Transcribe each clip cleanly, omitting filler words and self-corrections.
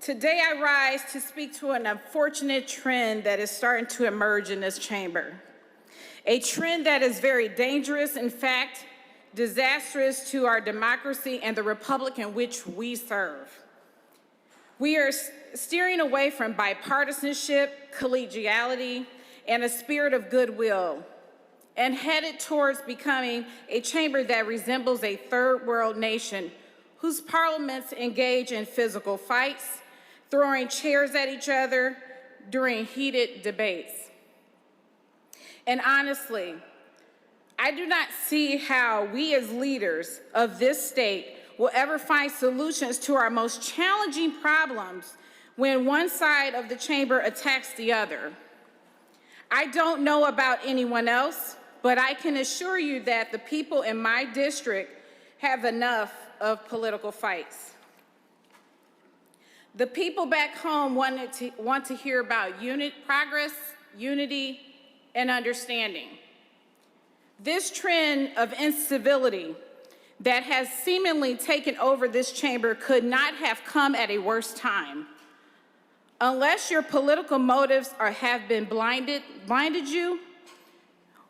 Today I rise to speak to an unfortunate trend that is starting to emerge in this chamber. A trend that is very dangerous, in fact, disastrous to our democracy and the republic in which we serve. We are steering away from bipartisanship, collegiality, and a spirit of goodwill, and headed towards becoming a chamber that resembles a third world nation whose parliaments engage in physical fights, throwing chairs at each other during heated debates. And honestly, I do not see how we as leaders of this state will ever find solutions to our most challenging problems when one side of the chamber attacks the other. I don't know about anyone else, but I can assure you that the people in my district have enough of political fights. The people back home want to hear about progress, unity, and understanding. This trend of incivility that has seemingly taken over this chamber could not have come at a worse time. Unless your political motives have been blinded you,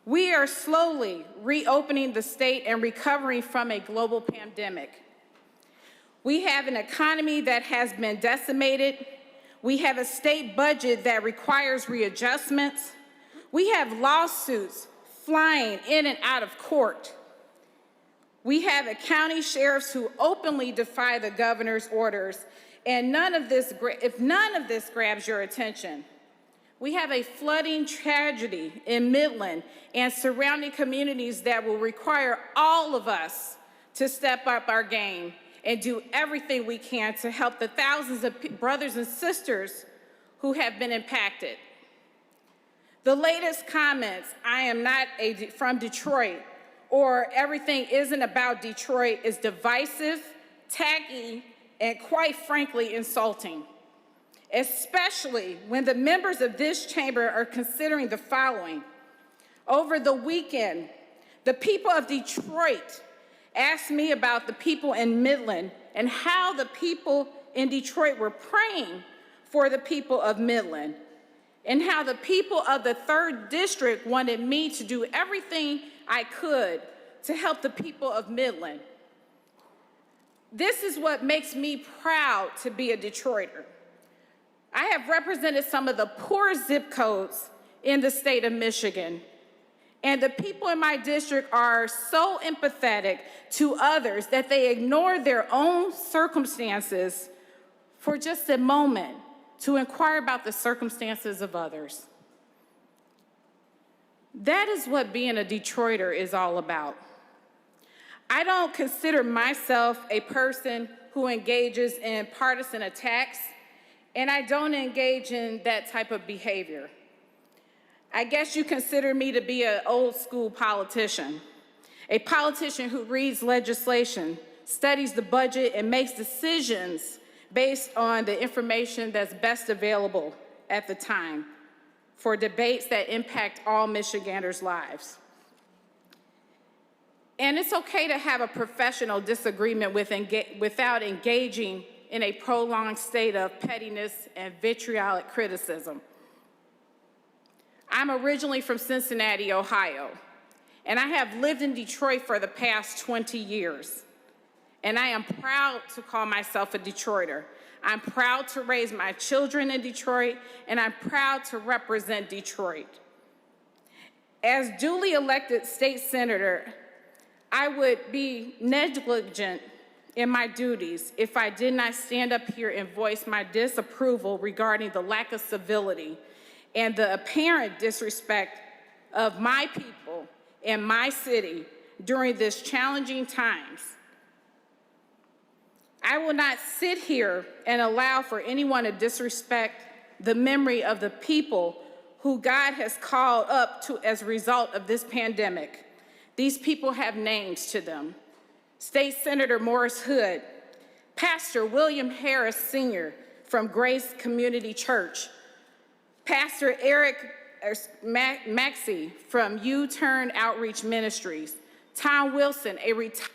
we are slowly reopening the state and recovering from a global pandemic. We have an economy that has been decimated. We have a state budget that requires readjustments. We have lawsuits flying in and out of court. We have a county sheriffs who openly defy the governor's orders, and if none of this grabs your attention, we have a flooding tragedy in Midland and surrounding communities that will require all of us to step up our game and do everything we can to help the thousands of brothers and sisters who have been impacted. The latest comments, I am not from Detroit, or everything isn't about Detroit, is divisive, tacky, and quite frankly, insulting, especially when the members of this chamber are considering the following. Over the weekend, the people of Detroit asked me about the people in Midland and how the people in Detroit were praying for the people of Midland, and how the people of the 3rd District wanted me to do everything I could to help the people of Midland. This is what makes me proud to be a Detroiter. I have represented some of the poorest zip codes in the state of Michigan, and the people in my district are so empathetic to others that they ignore their own circumstances for just a moment to inquire about the circumstances of others. That is what being a Detroiter is all about. I don't consider myself a person who engages in partisan attacks, and I don't engage in that type of behavior. I guess you consider me to be an old school politician, a politician who reads legislation, studies the budget, and makes decisions based on the information that's best available at the time for debates that impact all Michiganders' lives. And it's okay to have a professional disagreement without engaging in a prolonged state of pettiness and vitriolic criticism. I'm originally from Cincinnati, Ohio, and I have lived in Detroit for the past 20 years. And I am proud to call myself a Detroiter. I'm proud to raise my children in Detroit, and I'm proud to represent Detroit. As duly elected state senator, I would be negligent in my duties if I did not stand up here and voice my disapproval regarding the lack of civility and the apparent disrespect of my people and my city during this challenging times. I will not sit here and allow for anyone to disrespect the memory of the people who God has called up to as a result of this pandemic. These people have names to them. State Senator Morris Hood, Pastor William Harris Sr. from Grace Community Church, Pastor Eric Maxey from U-Turn Outreach Ministries, Tom Wilson, a retired